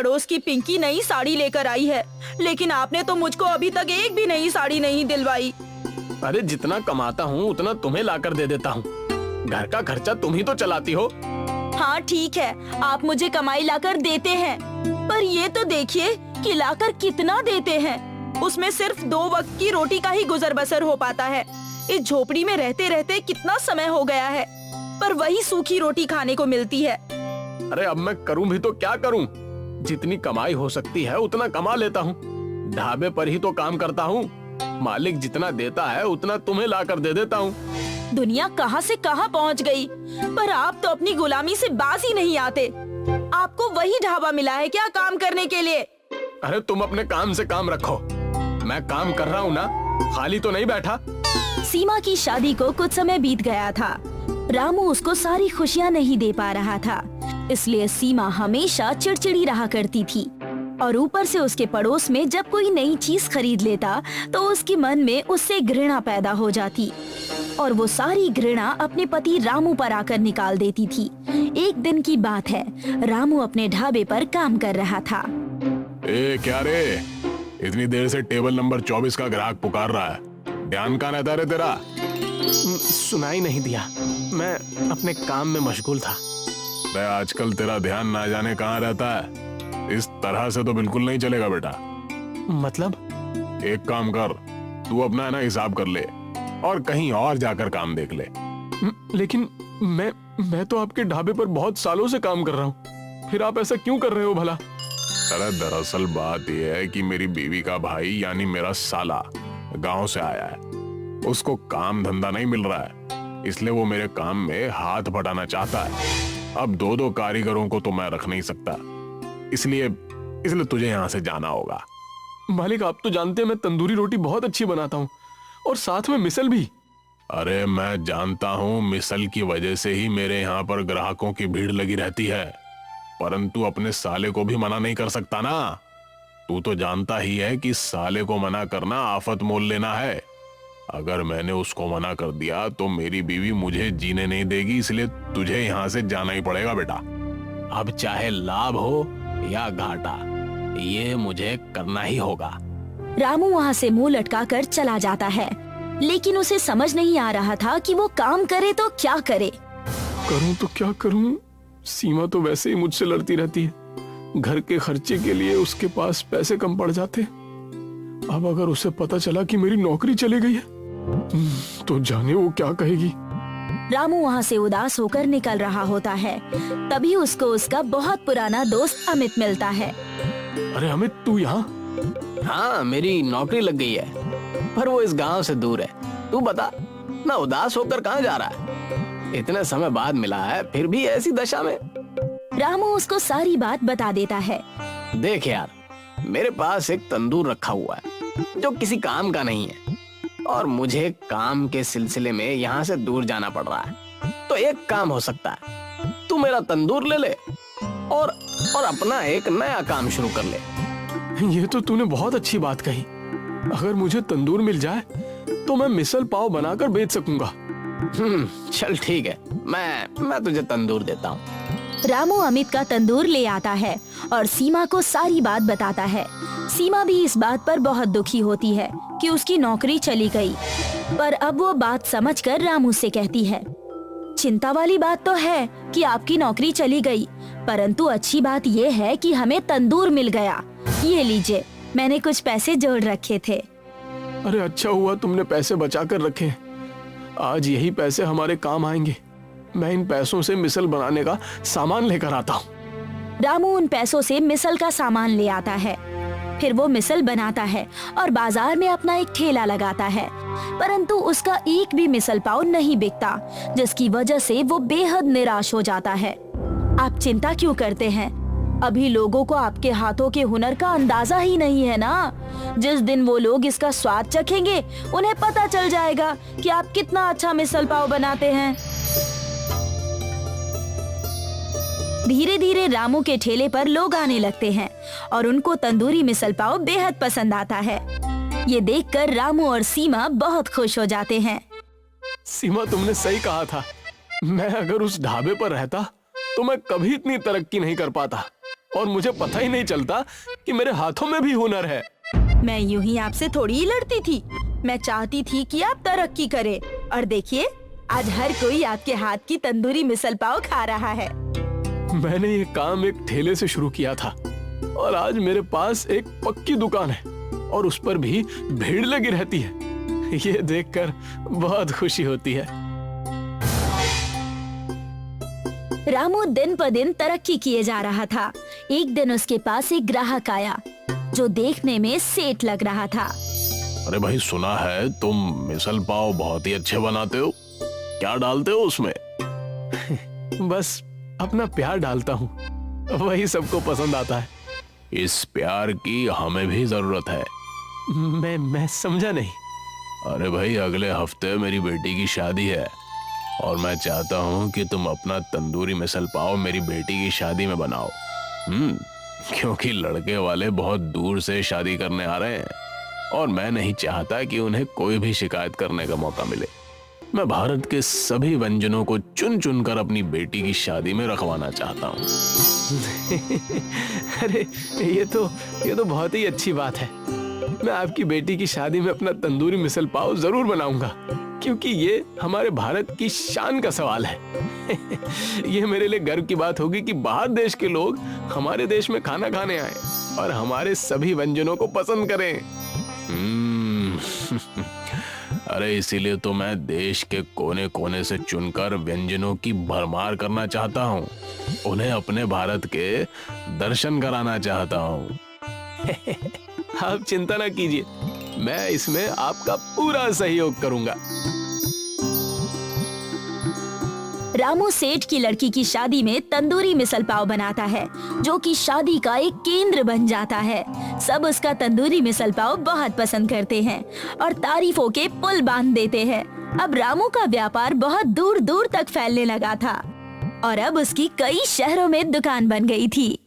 पड़ोस की पिंकी नई साड़ी लेकर आई है, लेकिन आपने तो मुझको अभी तक एक भी नई साड़ी नहीं दिलवाई। अरे जितना कमाता हूँ उतना तुम्हें लाकर दे देता हूँ। घर का खर्चा तुम ही तो चलाती हो। हाँ ठीक है, आप मुझे कमाई लाकर देते हैं, पर ये तो देखिए कि लाकर कितना देते हैं। उसमें सिर्फ 2 वक्त की रोटी का ही गुजर बसर हो पाता है। इस झोपड़ी में रहते रहते कितना समय हो गया है, पर वही सूखी रोटी खाने को मिलती है। अरे अब मैं करूँ भी तो क्या करूँ? जितनी कमाई हो सकती है उतना कमा लेता हूँ। ढाबे पर ही तो काम करता हूँ। मालिक जितना देता है उतना तुम्हें लाकर दे देता हूँ। दुनिया कहाँ से कहाँ पहुँच गई, पर आप तो अपनी गुलामी से बाज ही नहीं आते। आपको वही ढाबा मिला है क्या काम करने के लिए? अरे तुम अपने काम से काम रखो। मैं काम कर रहा हूँ ना, खाली तो नहीं बैठा। सीमा की शादी को कुछ समय बीत गया था। रामू उसको सारी खुशियाँ नहीं दे पा रहा था, इसलिए सीमा हमेशा चिड़चिड़ी रहा करती थी। और ऊपर से उसके पड़ोस में जब कोई नई चीज खरीद लेता तो उसके मन में उससे घृणा पैदा हो जाती, और वो सारी घृणा अपने पति रामू पर आकर निकाल देती थी। एक दिन की बात है, रामू अपने ढाबे पर काम कर रहा था। क्या रे, इतनी देर से टेबल नंबर 24 का ग्राहक पुकार रहा है। ध्यान कहाँ रहता रे तेरा? सुनाई नहीं दिया, मैं अपने काम में मशगूल था। आजकल तेरा ध्यान ना जाने कहाँ रहता है। इस तरह से तो बिल्कुल नहीं चलेगा बेटा। मतलब? एक काम कर, तू अपना है ना हिसाब कर ले और कहीं और जाकर काम देख ले। लेकिन मैं तो आपके ढाबे पर बहुत सालों से काम कर रहा हूँ, फिर आप ऐसा क्यों कर रहे हो भला? अरे दरअसल बात यह है कि मेरी बीवी का भाई यानी मेरा साला गांव से आया है। उसको काम धंधा नहीं मिल रहा है, इसलिए वो मेरे काम में हाथ बटाना चाहता है। अब 2-2 कारीगरों को तो मैं रख नहीं सकता, इसलिए तुझे यहाँ से जाना होगा। मालिक आप तो जानते हैं मैं तंदूरी रोटी बहुत अच्छी बनाता हूँ, और साथ में मिसल भी। अरे मैं जानता हूँ, मिसल की वजह से ही मेरे यहाँ पर ग्राहकों की भीड़ लगी रहती है, परंतु अपने साले को भी मना नहीं कर सकता ना। तू तो जानता ही है कि साले को मना करना आफत मोल लेना है। अगर मैंने उसको मना कर दिया तो मेरी बीवी मुझे जीने नहीं देगी, इसलिए तुझे यहाँ से जाना ही पड़ेगा बेटा। अब चाहे लाभ हो या घाटा, ये मुझे करना ही होगा। रामू वहाँ से मुंह लटका कर चला जाता है, लेकिन उसे समझ नहीं आ रहा था कि वो काम करे तो क्या करे। करूं तो क्या करूं? सीमा तो वैसे ही मुझसे लड़ती रहती है। घर के खर्चे के लिए उसके पास पैसे कम पड़ जाते। अब अगर उसे पता चला कि मेरी नौकरी चली गई है तो जाने वो क्या कहेगी। रामू वहाँ से उदास होकर निकल रहा होता है, तभी उसको उसका बहुत पुराना दोस्त अमित मिलता है। अरे अमित, तू यहाँ? हाँ, मेरी नौकरी लग गई है, पर वो इस गांव से दूर है। तू बता, ना उदास होकर कहाँ जा रहा है? इतने समय बाद मिला है, फिर भी ऐसी दशा में। रामू उसको सारी बात बता देता है। देख यार, मेरे पास एक तंदूर रखा हुआ है जो किसी काम का नहीं है, और मुझे काम के सिलसिले में यहाँ से दूर जाना पड़ रहा है। तो एक काम हो सकता है, तू मेरा तंदूर ले ले और अपना एक नया काम शुरू कर ले। ये तो तूने बहुत अच्छी बात कही। अगर मुझे तंदूर मिल जाए तो मैं मिसल पाव बनाकर बेच सकूंगा। चल ठीक है, मैं तुझे तंदूर देता हूँ। रामू अमित का तंदूर ले आता है और सीमा को सारी बात बताता है। सीमा भी इस बात पर बहुत दुखी होती है कि उसकी नौकरी चली गई, पर अब वो बात समझकर रामू से कहती है, चिंता वाली बात तो है कि आपकी नौकरी चली गई, परंतु अच्छी बात ये है कि हमें तंदूर मिल गया। ये लीजिए, मैंने कुछ पैसे जोड़ रखे थे। अरे अच्छा हुआ तुमने पैसे बचा कर रखे। आज यही पैसे हमारे काम आएंगे। मैं इन पैसों से मिसल बनाने का सामान लेकर आता हूँ। रामू उन पैसों से मिसल का सामान ले आता है, फिर वो मिसल बनाता है और बाजार में अपना एक ठेला लगाता है, परंतु उसका एक भी मिसल पाव नहीं बिकता, जिसकी वजह से वो बेहद निराश हो जाता है। आप चिंता क्यों करते हैं? अभी लोगों को आपके हाथों के हुनर का अंदाजा ही नहीं है ना। जिस दिन वो लोग इसका स्वाद चखेंगे, उन्हें पता चल जाएगा कि आप कितना अच्छा मिसल पाव बनाते हैं। धीरे धीरे रामू के ठेले पर लोग आने लगते हैं और उनको तंदूरी मिसल पाव बेहद पसंद आता है। ये देखकर रामू और सीमा बहुत खुश हो जाते हैं। सीमा, तुमने सही कहा था। मैं अगर उस ढाबे पर रहता तो मैं कभी इतनी तरक्की नहीं कर पाता। और मुझे पता ही नहीं चलता कि मेरे हाथों में भी हुनर है। मैं यूं ही आपसे थोड़ी ही लड़ती थी। मैं चाहती थी कि आप तरक्की करें और देखिए आज हर कोई आपके हाथ की तंदूरी मिसल पाव खा रहा है। मैंने ये काम एक ठेले से शुरू किया था और आज मेरे पास एक पक्की दुकान है और उस पर भी भीड़ लगी रहती है। ये देखकर बहुत खुशी होती है। रामू दिन पर दिन तरक्की किए जा रहा था। एक दिन उसके पास एक ग्राहक आया जो देखने में सेठ लग रहा था। अरे भाई, सुना है तुम मिसल पाव बहुत ही अच्छे बनाते हो। क्या डालते हो उसमें? बस अपना प्यार डालता हूँ, वही सबको पसंद आता है। इस प्यार की हमें भी जरूरत है। मैं समझा नहीं। अरे भाई, अगले हफ्ते मेरी बेटी की शादी है और मैं चाहता हूँ कि तुम अपना तंदूरी मिसल पाव मेरी बेटी की शादी में बनाओ। क्योंकि लड़के वाले बहुत दूर से शादी करने आ रहे हैं और मैं नहीं चाहता कि उन्हें कोई भी शिकायत करने का मौका मिले। मैं भारत के सभी व्यंजनों को चुन चुन कर अपनी बेटी की शादी में रखवाना चाहता हूँ। अरे ये तो बहुत ही अच्छी बात है। मैं आपकी बेटी की शादी में अपना तंदूरी मिसल पाव जरूर बनाऊंगा, क्योंकि ये हमारे भारत की शान का सवाल है। ये मेरे लिए गर्व की बात होगी कि बाहर देश के लोग हमारे देश में खाना खाने आए और हमारे सभी व्यंजनों को पसंद करें। अरे इसीलिए तो मैं देश के कोने कोने से चुनकर व्यंजनों की भरमार करना चाहता हूँ। उन्हें अपने भारत के दर्शन कराना चाहता हूँ। आप चिंता ना कीजिए, मैं इसमें आपका पूरा सहयोग करूंगा। रामू सेठ की लड़की की शादी में तंदूरी मिसल पाव बनाता है, जो कि शादी का एक केंद्र बन जाता है। सब उसका तंदूरी मिसल पाव बहुत पसंद करते हैं और तारीफों के पुल बांध देते हैं। अब रामू का व्यापार बहुत दूर दूर तक फैलने लगा था और अब उसकी कई शहरों में दुकान बन गई थी।